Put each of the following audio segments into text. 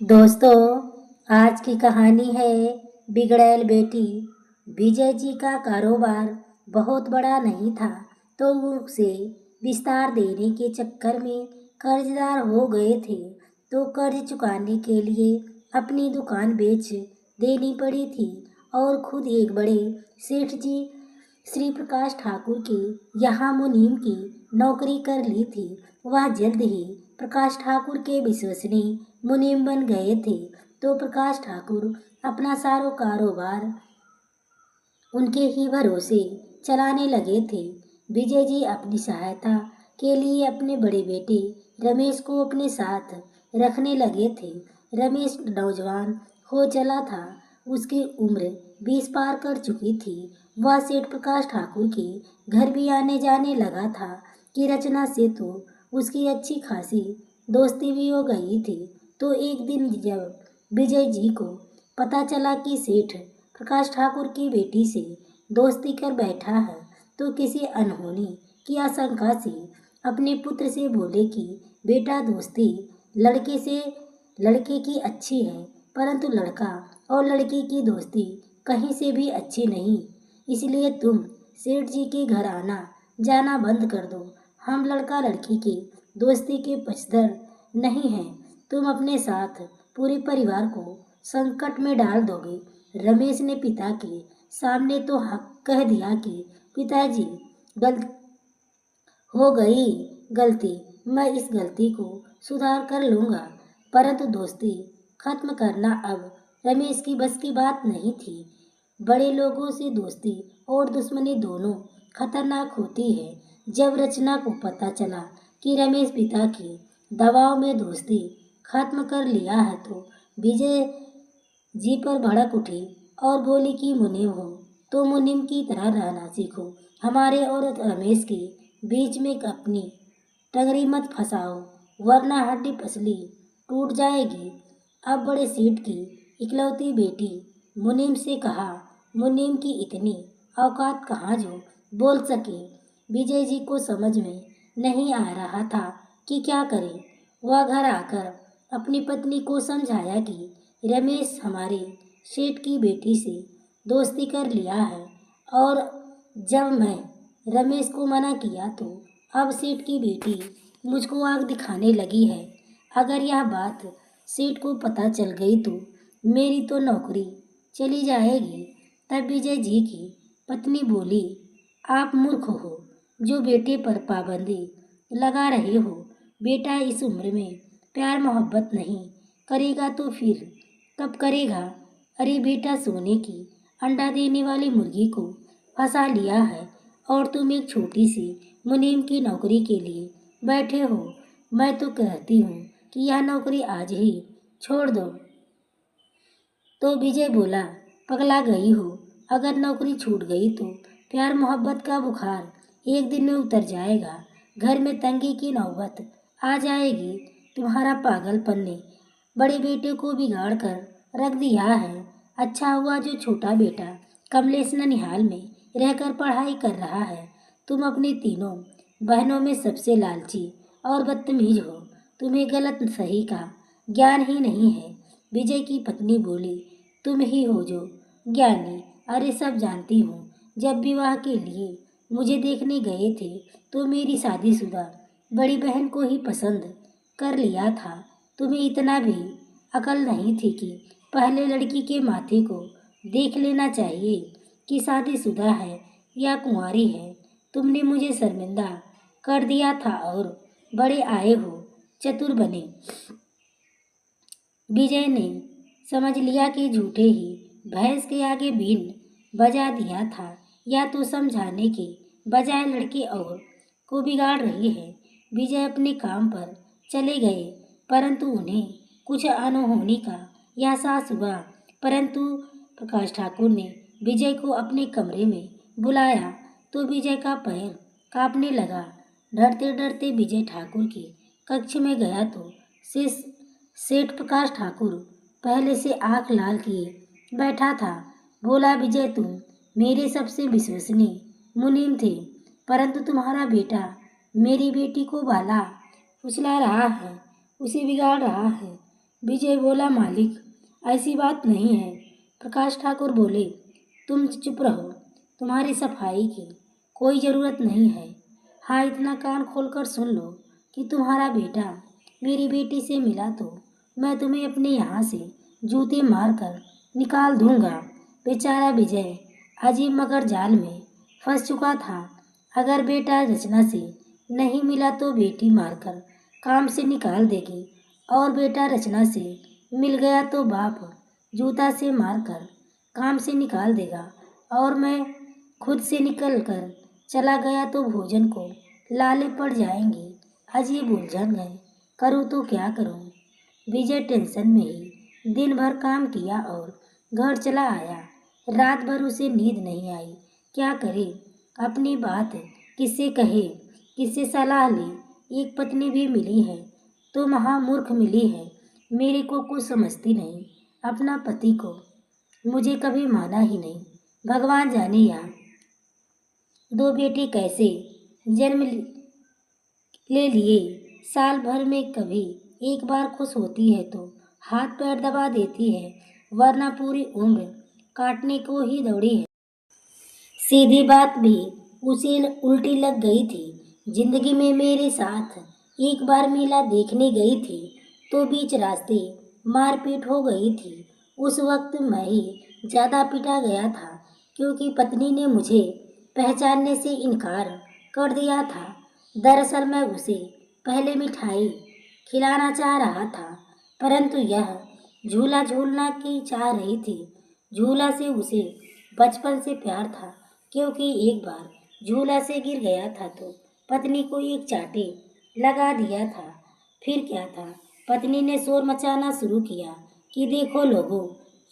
दोस्तों, आज की कहानी है बिगड़ैल बेटी। विजय जी का कारोबार बहुत बड़ा नहीं था, तो उसे विस्तार देने के चक्कर में कर्जदार हो गए थे। तो कर्ज चुकाने के लिए अपनी दुकान बेच देनी पड़ी थी और खुद एक बड़े सेठ जी श्री प्रकाश ठाकुर के यहाँ मुनीम की नौकरी कर ली थी। वह जल्द ही प्रकाश ठाकुर के विश्वसनीय मुनीम बन गए थे। तो प्रकाश ठाकुर अपना सारा कारोबार उनके ही भरोसे चलाने लगे थे। विजय जी अपनी सहायता के लिए अपने बड़े बेटे रमेश को अपने साथ रखने लगे थे। रमेश नौजवान हो चला था, उसकी उम्र 20 पार कर चुकी थी। वह सेठ प्रकाश ठाकुर के घर भी आने जाने लगा था कि रचना से तो उसकी अच्छी खासी दोस्ती भी हो गई थी। तो एक दिन जब विजय जी को पता चला कि सेठ प्रकाश ठाकुर की बेटी से दोस्ती कर बैठा है, तो किसी अनहोनी की आशंका से अपने पुत्र से बोले कि बेटा, दोस्ती लड़के की अच्छी है, परंतु लड़का और लड़की की दोस्ती कहीं से भी अच्छी नहीं। इसलिए तुम सेठ जी के घर आना जाना बंद कर दो। हम लड़का लड़की की दोस्ती के पक्षधर नहीं हैं। तुम अपने साथ पूरे परिवार को संकट में डाल दोगे। रमेश ने पिता के सामने तो हक कह दिया कि पिताजी, गलती हो गई गलती, मैं इस गलती को सुधार कर लूँगा। परंतु दोस्ती खत्म करना अब रमेश की बस की बात नहीं थी। बड़े लोगों से दोस्ती और दुश्मनी दोनों खतरनाक होती है। जब रचना को पता चला कि रमेश पिता के दबाव में दोस्ती खत्म कर लिया है, तो विजय जी पर भड़क उठी और बोली कि मुनीम हो तो मुनीम की तरह रहना सीखो। हमारे और रमेश के बीच में अपनी टंगरी मत फंसाओ, वरना हड्डी पसली टूट जाएगी। अब बड़े सेठ की इकलौती बेटी मुनीम से कहा, मुनीम की इतनी औकात कहाँ जो बोल सके। विजय जी को समझ में नहीं आ रहा था कि क्या करे। वह घर आकर अपनी पत्नी को समझाया कि रमेश हमारे सेठ की बेटी से दोस्ती कर लिया है, और जब मैं रमेश को मना किया तो अब सेठ की बेटी मुझको आग दिखाने लगी है। अगर यह बात सेठ को पता चल गई तो मेरी तो नौकरी चली जाएगी। तब विजय जी की पत्नी बोली, आप मूर्ख हो जो बेटे पर पाबंदी लगा रहे हो। बेटा इस उम्र में प्यार मोहब्बत नहीं करेगा तो फिर कब करेगा। अरे बेटा, सोने की अंडा देने वाली मुर्गी को फंसा लिया है और तुम एक छोटी सी मुनीम की नौकरी के लिए बैठे हो। मैं तो कहती हूँ कि यह नौकरी आज ही छोड़ दो। तो विजय बोला, पगला गई हो। अगर नौकरी छूट गई तो प्यार मोहब्बत का बुखार एक दिन में उतर जाएगा। घर में तंगी की नौबत आ जाएगी। तुम्हारा पागलपन ने बड़े बेटे को बिगाड़ कर रख दिया है। अच्छा हुआ जो छोटा बेटा कमलेश ननिहाल में रहकर पढ़ाई कर रहा है। तुम अपनी तीनों बहनों में सबसे लालची और बदतमीज हो। तुम्हें गलत सही का ज्ञान ही नहीं है। विजय की पत्नी बोली, तुम ही हो जो ज्ञानी। अरे सब जानती हूँ। जब विवाह के लिए मुझे देखने गए थे तो मेरी शादीशुदा बड़ी बहन को ही पसंद कर लिया था। तुम्हें इतना भी अकल नहीं थी कि पहले लड़की के माथे को देख लेना चाहिए कि शादीशुदा है या कुंवारी है। तुमने मुझे शर्मिंदा कर दिया था और बड़े आए हो, चतुर बने। विजय ने समझ लिया कि झूठे ही भैंस के आगे बीन बजा दिया था। या तो समझाने के बजाय लड़के और को बिगाड़ रही है। विजय अपने काम पर चले गए, परंतु उन्हें कुछ अनहोनी का एहसास हुआ। परंतु प्रकाश ठाकुर ने विजय को अपने कमरे में बुलाया तो विजय का पैर कांपने लगा। डरते डरते विजय ठाकुर के कक्ष में गया तो सेठ प्रकाश ठाकुर पहले से आंख लाल किए बैठा था। बोला, विजय, तुम मेरे सबसे विश्वसनीय मुनीम थे, परंतु तुम्हारा बेटा मेरी बेटी को बाला फुसला रहा है, उसे बिगाड़ रहा है। विजय बोला, मालिक ऐसी बात नहीं है। प्रकाश ठाकुर बोले, तुम चुप रहो, तुम्हारी सफाई की कोई ज़रूरत नहीं है। हाँ, इतना कान खोलकर सुन लो कि तुम्हारा बेटा मेरी बेटी से मिला तो मैं तुम्हें अपने यहाँ से जूते मारकर निकाल दूंगा। बेचारा विजय अजीब मगर जाल में फंस चुका था। अगर बेटा रचना से नहीं मिला तो बेटी मारकर काम से निकाल देगी, और बेटा रचना से मिल गया तो बाप जूता से मारकर काम से निकाल देगा, और मैं खुद से निकल कर चला गया तो भोजन को लाले पड़ जाएंगे। अजीब उलझन गए, करूँ तो क्या करूँ। विजय टेंशन में ही दिन भर काम किया और घर चला आया। रात भर उसे नींद नहीं आई। क्या करे, अपनी बात किससे कहे, किससे सलाह ले। एक पत्नी भी मिली है तो महामूर्ख मिली है, मेरे को कुछ समझती नहीं। अपना पति को मुझे कभी माना ही नहीं। भगवान जाने यहाँ दो बेटे कैसे जन्म ले लिए। साल भर में कभी एक बार खुश होती है तो हाथ पैर दबा देती है, वरना पूरी उम्र काटने को ही दौड़ी है। सीधी बात भी उसे उल्टी लग गई थी। जिंदगी में मेरे साथ एक बार मेला देखने गई थी तो बीच रास्ते मारपीट हो गई थी। उस वक्त मैं ही ज़्यादा पिटा गया था, क्योंकि पत्नी ने मुझे पहचानने से इनकार कर दिया था। दरअसल मैं उसे पहले मिठाई खिलाना चाह रहा था, परंतु यह झूला झूलना की चाह रही थी। झूला से उसे बचपन से प्यार था, क्योंकि एक बार झूला से गिर गया था तो पत्नी को एक चाटे लगा दिया था। फिर क्या था, पत्नी ने शोर मचाना शुरू किया कि देखो लोगों,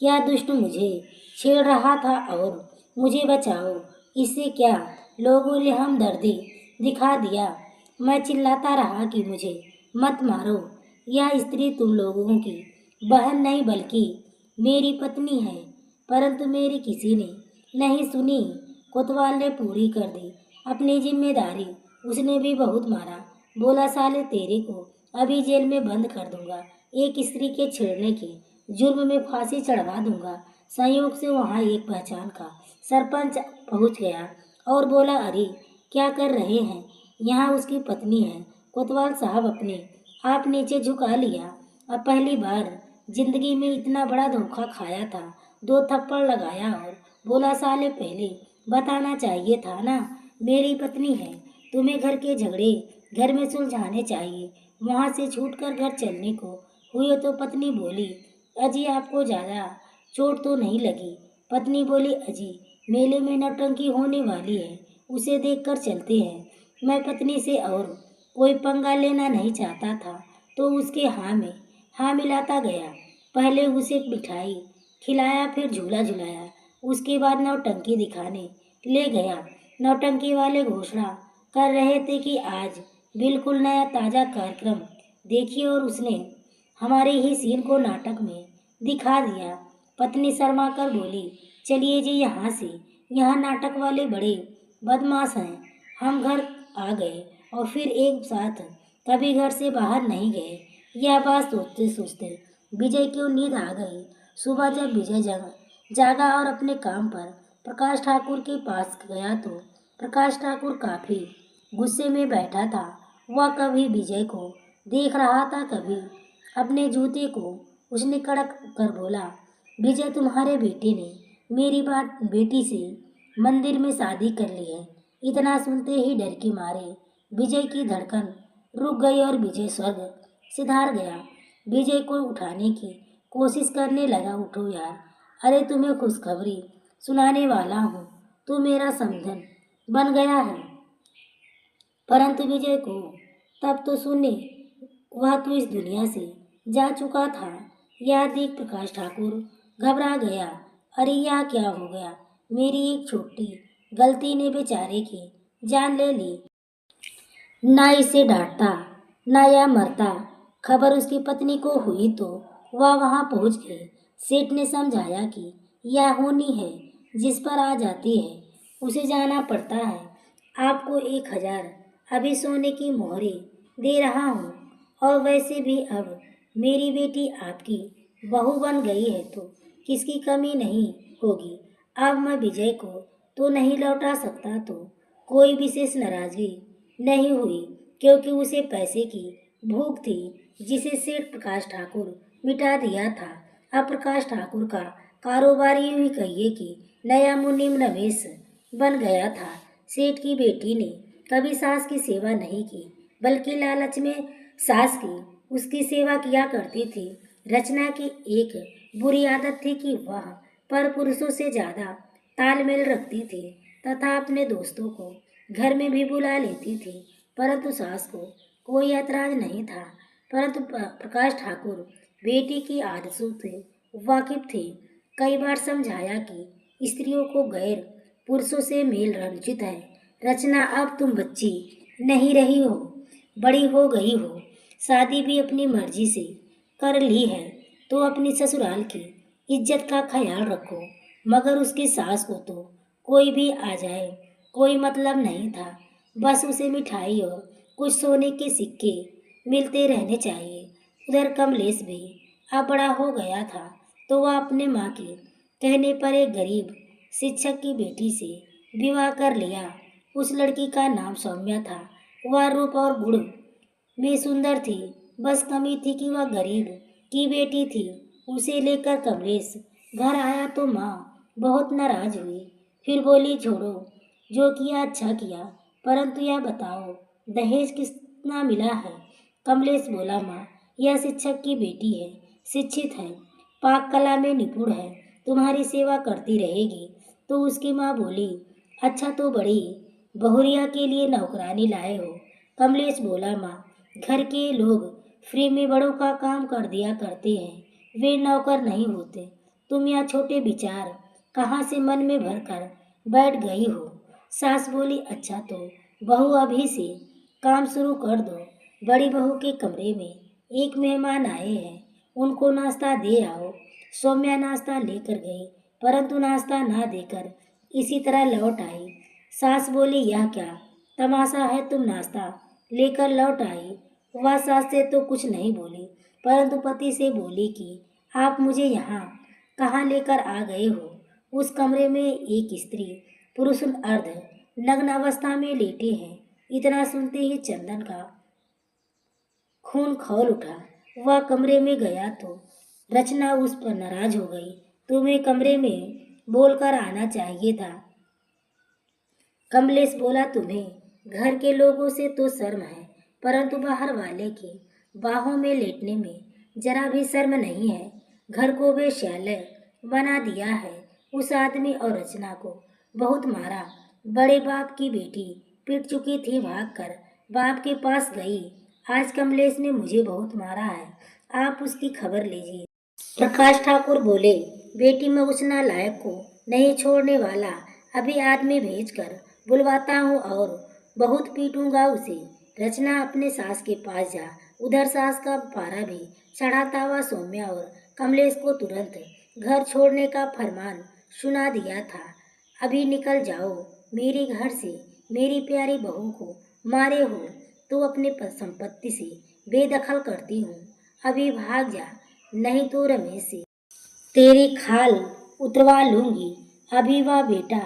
क्या दुष्ट मुझे छेड़ रहा था और मुझे बचाओ। इससे क्या, लोगों ने हमदर्दी दिखा दिया। मैं चिल्लाता रहा कि मुझे मत मारो, यह स्त्री तुम लोगों की बहन नहीं बल्कि मेरी पत्नी है। परंतु मेरी किसी ने नहीं सुनी। कोतवाल ने पूरी कर दी अपनी जिम्मेदारी। उसने भी बहुत मारा। बोला, साले तेरे को अभी जेल में बंद कर दूंगा, एक स्त्री के छेड़ने के जुर्म में फांसी चढ़वा दूंगा। संयोग से वहाँ एक पहचान का सरपंच पहुँच गया और बोला, अरे क्या कर रहे हैं, यहाँ उसकी पत्नी है। कोतवाल साहब अपने आप नीचे झुका लिया। अब पहली बार जिंदगी में इतना बड़ा धोखा खाया था। दो थप्पड़ लगाया और बोला, साले पहले बताना चाहिए था ना, मेरी पत्नी है। तुम्हें घर के झगड़े घर में सुलझाने चाहिए, वहाँ से छूटकर घर चलने को हुई। तो पत्नी बोली, अजी आपको ज़्यादा चोट तो नहीं लगी। पत्नी बोली, अजी मेले में नौटंकी होने वाली है, उसे देखकर चलते हैं। मैं पत्नी से और कोई पंगा लेना नहीं चाहता था तो उसके हाँ में हाँ मिलाता गया। पहले उसे मिठाई खिलाया, फिर झूला झुलाया, उसके बाद नौटंकी दिखाने ले गया। नौटंकी वाले घोषणा कर रहे थे कि आज बिल्कुल नया ताज़ा कार्यक्रम देखिए, और उसने हमारे ही सीन को नाटक में दिखा दिया। पत्नी शर्मा कर बोली, चलिए जी यहाँ से, यहाँ नाटक वाले बड़े बदमाश हैं। हम घर आ गए और फिर एक साथ कभी घर से बाहर नहीं गए। यह बात सोचते सोचते विजय को नींद आ गई। सुबह जब विजय जागा और अपने काम पर प्रकाश ठाकुर के पास गया तो प्रकाश ठाकुर काफ़ी गुस्से में बैठा था। वह कभी विजय को देख रहा था, कभी अपने जूते को। उसने कड़क कर बोला, विजय तुम्हारे बेटे ने मेरी बेटी से मंदिर में शादी कर ली है। इतना सुनते ही डर के मारे विजय की धड़कन रुक गई और विजय स्वर्ग सिधार गया। विजय को उठाने की कोशिश करने लगा, उठो यार, अरे तुम्हें खुशखबरी सुनाने वाला हूँ, तू मेरा समधन बन गया है। परंतु विजय को तब तो सुने, वह तो इस दुनिया से जा चुका था। यह देख प्रकाश ठाकुर घबरा गया। अरे यह क्या हो गया, मेरी एक छोटी गलती ने बेचारे की जान ले ली। ना इसे डांटता, ना यह मरता। खबर उसकी पत्नी को हुई तो वह वहां पहुंच गई। सेठ ने समझाया कि यह होनी है, जिस पर आ जाती है उसे जाना पड़ता है। आपको 1000 अभी सोने की मोहरें दे रहा हूँ, और वैसे भी अब मेरी बेटी आपकी बहू बन गई है तो किसकी कमी नहीं होगी। अब मैं विजय को तो नहीं लौटा सकता, तो कोई विशेष नाराजगी नहीं हुई, क्योंकि उसे पैसे की भूख थी जिसे सेठ प्रकाश ठाकुर मिटा दिया था। अब प्रकाश ठाकुर का कारोबार यूं ही कहिए कि नया मुनीम रमेश बन गया था। सेठ की बेटी ने कभी सास की सेवा नहीं की, बल्कि लालच में सास की उसकी सेवा किया करती थी। रचना की एक बुरी आदत थी कि वह पर पुरुषों से ज़्यादा तालमेल रखती थी तथा अपने दोस्तों को घर में भी बुला लेती थी, परंतु सास को कोई ऐतराज नहीं था। परंतु प्रकाश ठाकुर बेटी की आदतों से वाकिफ थे। कई बार समझाया कि स्त्रियों को गैर पुरुषों से मेल रंजित है। रचना, अब तुम बच्ची नहीं रही हो, बड़ी हो गई हो, शादी भी अपनी मर्जी से कर ली है, तो अपनी ससुराल की इज्जत का ख्याल रखो। मगर उसकी सास को तो कोई भी आ जाए कोई मतलब नहीं था, बस उसे मिठाई और कुछ सोने के सिक्के मिलते रहने चाहिए। उधर कमलेश भी अब बड़ा हो गया था, तो वह अपने माँ के कहने पर एक गरीब शिक्षक की बेटी से विवाह कर लिया। उस लड़की का नाम सौम्या था। वह रूप और गुण में सुंदर थी, बस कमी थी कि वह गरीब की बेटी थी। उसे लेकर कमलेश घर आया तो माँ बहुत नाराज हुई। फिर बोली, छोड़ो, जो किया अच्छा किया, परंतु यह बताओ दहेज कितना मिला है। कमलेश बोला, माँ, यह शिक्षक की बेटी है, शिक्षित है, पाक कला में निपुण है, तुम्हारी सेवा करती रहेगी। तो उसकी माँ बोली, अच्छा, तो बड़ी बहुरिया के लिए नौकरानी लाए हो। कमलेश बोला, माँ, घर के लोग फ्री में बड़ों का काम कर दिया करते हैं, वे नौकर नहीं होते। तुम यह छोटे विचार कहाँ से मन में भरकर बैठ गई हो। सास बोली, अच्छा, तो बहू अभी से काम शुरू कर दो। बड़ी बहू के कमरे में एक मेहमान आए हैं, उनको नाश्ता दे आओ। सौम्या नाश्ता लेकर गई, परंतु नाश्ता ना देकर इसी तरह लौट आई। सास बोली, यह क्या तमाशा है, तुम नाश्ता लेकर लौट आई। वह सास से तो कुछ नहीं बोली, परंतु पति से बोली कि आप मुझे यहाँ कहाँ लेकर आ गए हो। उस कमरे में एक स्त्री पुरुष अर्ध नग्न अवस्था में लेटे हैं। इतना सुनते ही चंदन का खून खौल उठा। वह कमरे में गया तो रचना उस पर नाराज हो गई। तुम्हें कमरे में बोलकर आना चाहिए था। कमलेश बोला, तुम्हें घर के लोगों से तो शर्म है, परंतु बाहर वाले की बाहों में लेटने में जरा भी शर्म नहीं है। घर को वेश्यालय बना दिया है। उस आदमी और रचना को बहुत मारा। बड़े बाप की बेटी पिट चुकी थी, भागकर बाप के पास गई। आज कमलेश ने मुझे बहुत मारा है, आप उसकी खबर लीजिए। प्रकाश ठाकुर बोले, बेटी, मैं उस नालायक को नहीं छोड़ने वाला, अभी आदमी भेजकर बुलवाता हूँ और बहुत पीटूंगा उसे। रचना, अपने सास के पास जा। उधर सास का पारा भी चढ़ाता हुआ सौम्या और कमलेश को तुरंत घर छोड़ने का फरमान सुना दिया था। अभी निकल जाओ मेरे घर से। मेरी प्यारी बहू को मारे हो तो अपने संपत्ति से बेदखल करती हूँ। अभी भाग जा, नहीं तो रमेश से तेरी खाल उतरवा लूंगी। अभी वह बेटा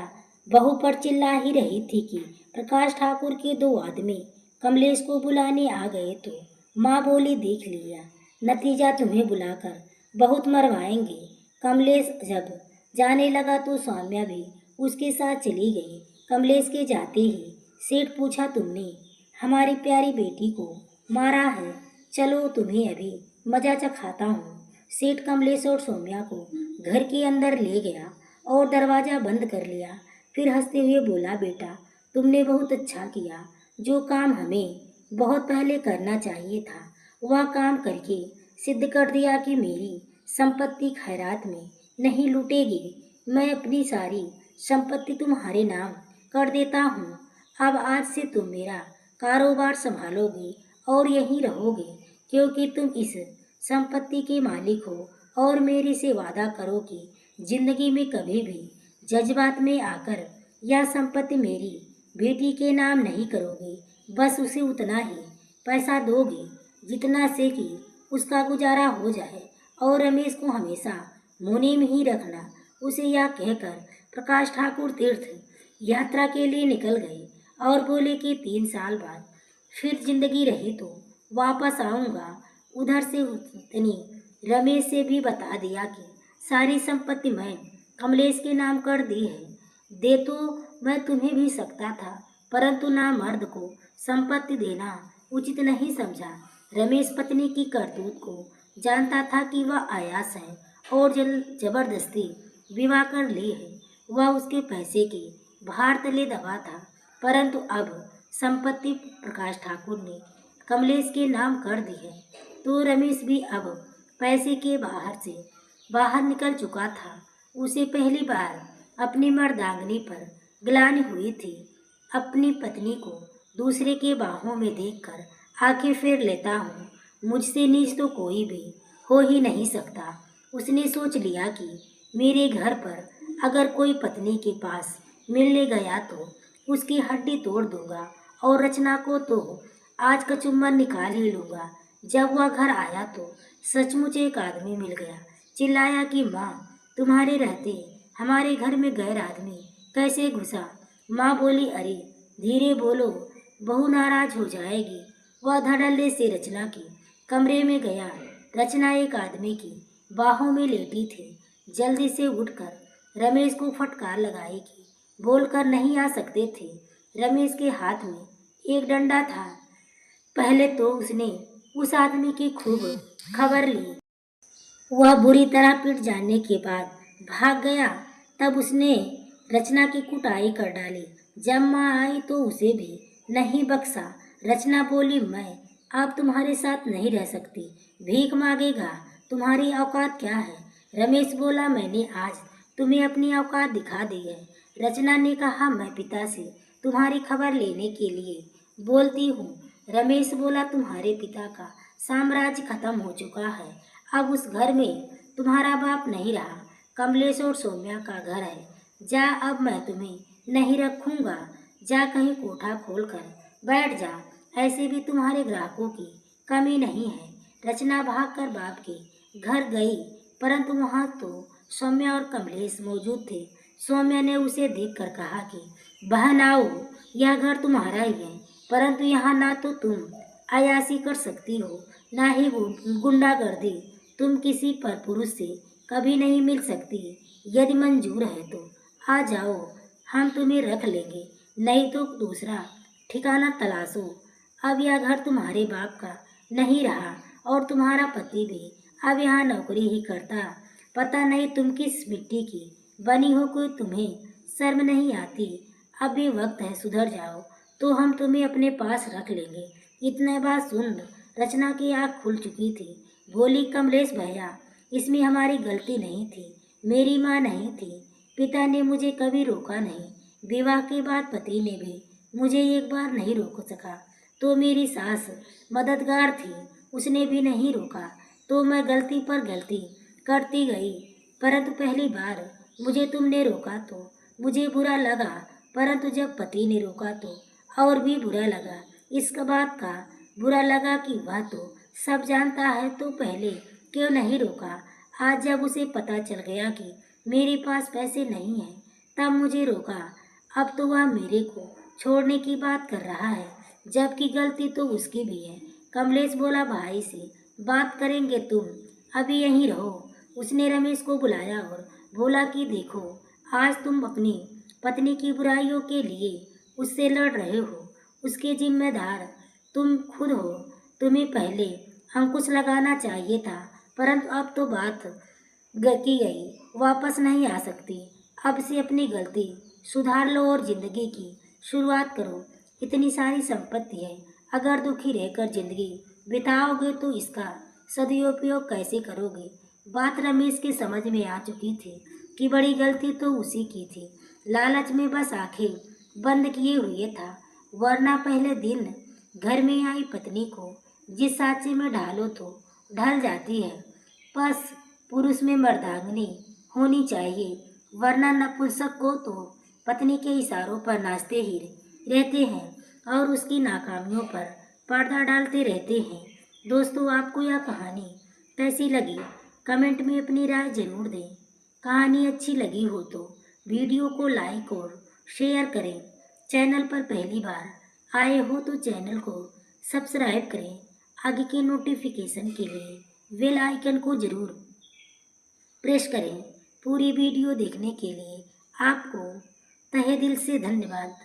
बहू पर चिल्ला ही रही थी कि प्रकाश ठाकुर के दो आदमी कमलेश को बुलाने आ गए तो माँ बोली, देख लिया नतीजा, तुम्हें बुलाकर बहुत मरवाएंगे। कमलेश जब जाने लगा तो सौम्या भी उसके साथ चली गई। कमलेश के जाते ही सेठ पूछा, तुमने हमारी प्यारी बेटी को मारा है, चलो तुम्हें अभी मजा चखाता हूँ। सेठ कमलेश और सौम्या को घर के अंदर ले गया और दरवाज़ा बंद कर लिया। फिर हंसते हुए बोला, बेटा, तुमने बहुत अच्छा किया। जो काम हमें बहुत पहले करना चाहिए था, वह काम करके सिद्ध कर दिया कि मेरी संपत्ति खैरात में नहीं लूटेगी। मैं अपनी सारी संपत्ति तुम्हारे नाम कर देता हूँ। अब आज से तुम मेरा कारोबार संभालोगे और यहीं रहोगे, क्योंकि तुम इस संपत्ति के मालिक हो। और मेरे से वादा करो कि जिंदगी में कभी भी जज्बात में आकर यह संपत्ति मेरी बेटी के नाम नहीं करोगे। बस उसे उतना ही पैसा दोगे जितना से कि उसका गुजारा हो जाए और रमेश को हमेशा मुनि में ही रखना। उसे यह कहकर प्रकाश ठाकुर तीर्थ यात्रा के लिए निकल गए और बोले कि 3 साल बाद फिर जिंदगी रही तो वापस आऊँगा। उधर से उसने रमेश से भी बता दिया कि सारी संपत्ति मैं कमलेश के नाम कर दी है। दे तो मैं तुम्हें भी सकता था, परंतु ना मर्द को संपत्ति देना उचित नहीं समझा। रमेश पत्नी की करतूत को जानता था कि वह आयास है और जबरदस्ती विवाह कर ली है। वह उसके पैसे के भार तले दबा था, परंतु अब संपत्ति प्रकाश ठाकुर ने कमलेश के नाम कर दी है तो रमेश भी अब पैसे के बाहर निकल चुका था। उसे पहली बार अपनी मर्दांगनी पर ग्लानि हुई थी। अपनी पत्नी को दूसरे के बाहों में देखकर आंखें फेर लेता हूँ, मुझसे नीच तो कोई भी हो ही नहीं सकता। उसने सोच लिया कि मेरे घर पर अगर कोई पत्नी के पास मिलने गया तो उसकी हड्डी तोड़ दूंगा और रचना को तो आज का चुम्बन निकाल ही लूँगा। जब वह घर आया तो सचमुच एक आदमी मिल गया। चिल्लाया कि माँ, तुम्हारे रहते हमारे घर में गैर आदमी कैसे घुसा? माँ बोली, अरे धीरे बोलो, बहू नाराज हो जाएगी। वह धड़ल्ले से रचना के कमरे में गया। रचना एक आदमी की बाहों में लेटी थी। जल्दी से उठकर रमेश को फटकार लगाई कि बोलकर नहीं आ सकते थे। रमेश के हाथ में एक डंडा था। पहले तो उसने उस आदमी की खूब खबर ली। वह बुरी तरह पिट जाने के बाद भाग गया। तब उसने रचना की कुटाई कर डाली। जब माँ आई तो उसे भी नहीं बख्शा। रचना बोली, मैं अब तुम्हारे साथ नहीं रह सकती, भीख मांगेगा, तुम्हारी औकात क्या है? रमेश बोला, मैंने आज तुम्हें अपनी औकात दिखा दी है। रचना ने कहा, मैं पिता से तुम्हारी खबर लेने के लिए बोलती हूँ। रमेश बोला, तुम्हारे पिता का साम्राज्य खत्म हो चुका है। अब उस घर में तुम्हारा बाप नहीं रहा, कमलेश और सौम्या का घर है। जा, अब मैं तुम्हें नहीं रखूँगा। जा कहीं कोठा खोल कर बैठ जा, ऐसे भी तुम्हारे ग्राहकों की कमी नहीं है। रचना भागकर बाप के घर गई, परंतु वहाँ तो सौम्या और कमलेश मौजूद थे। सौम्या ने उसे देखकर कहा कि बहन आओ, यह घर तुम्हारा ही है, परंतु यहाँ ना तो तुम अयासी कर सकती हो, ना ही गुंडागर्दी। तुम किसी परपुरुष से कभी नहीं मिल सकती। यदि मंजूर है तो आ जाओ, हम तुम्हें रख लेंगे, नहीं तो दूसरा ठिकाना तलाशो। अब यह घर तुम्हारे बाप का नहीं रहा और तुम्हारा पति भी अब यहाँ नौकरी ही करता। पता नहीं तुम किस मिट्टी की बनी हो, कोई तुम्हें शर्म नहीं आती। अब भी वक्त है, सुधर जाओ तो हम तुम्हें अपने पास रख लेंगे। इतने बात सुन रचना की आँख खुल चुकी थी। बोली, कमलेश भैया, इसमें हमारी गलती नहीं थी। मेरी माँ नहीं थी, पिता ने मुझे कभी रोका नहीं। विवाह के बाद पति ने भी मुझे एक बार नहीं रोक सका, तो मेरी सास मददगार थी, उसने भी नहीं रोका, तो मैं गलती पर गलती करती गई। परंतु पहली बार मुझे तुमने रोका तो मुझे बुरा लगा, परंतु जब पति ने रोका तो और भी बुरा लगा। इस बात का बुरा लगा कि वह तो सब जानता है, तो पहले क्यों नहीं रोका? आज जब उसे पता चल गया कि मेरे पास पैसे नहीं हैं, तब मुझे रोका। अब तो वह मेरे को छोड़ने की बात कर रहा है, जबकि गलती तो उसकी भी है। कमलेश बोला, भाई से बात करेंगे, तुम अभी यहीं रहो। उसने रमेश को बुलाया और बोला कि देखो, आज तुम अपनी पत्नी की बुराइयों के लिए उससे लड़ रहे हो, उसके जिम्मेदार तुम खुद हो। तुम्हें पहले अंकुश लगाना चाहिए था, परंतु अब तो बात की गई, वापस नहीं आ सकती। अब से अपनी गलती सुधार लो और जिंदगी की शुरुआत करो। इतनी सारी संपत्ति है, अगर दुखी रहकर जिंदगी बिताओगे तो इसका सदुपयोग कैसे करोगे? बात रमेश के समझ में आ चुकी थी कि बड़ी गलती तो उसी की थी। लालच में बस आंखें बंद किए हुए था, वरना पहले दिन घर में आई पत्नी को जिस सांचे में ढालो तो ढल जाती है। बस पुरुष में मर्दांगनी होनी चाहिए, वरना नपुंसक को तो पत्नी के इशारों पर नाचते ही रहते हैं और उसकी नाकामियों पर पर्दा डालते रहते हैं। दोस्तों, आपको यह कहानी कैसी लगी? कमेंट में अपनी राय जरूर दें। कहानी अच्छी लगी हो तो वीडियो को लाइक और शेयर करें। चैनल पर पहली बार आए हो तो चैनल को सब्सक्राइब करें। आगे के नोटिफिकेशन के लिए बेल आइकन को जरूर प्रेस करें। पूरी वीडियो देखने के लिए आपको तहे दिल से धन्यवाद।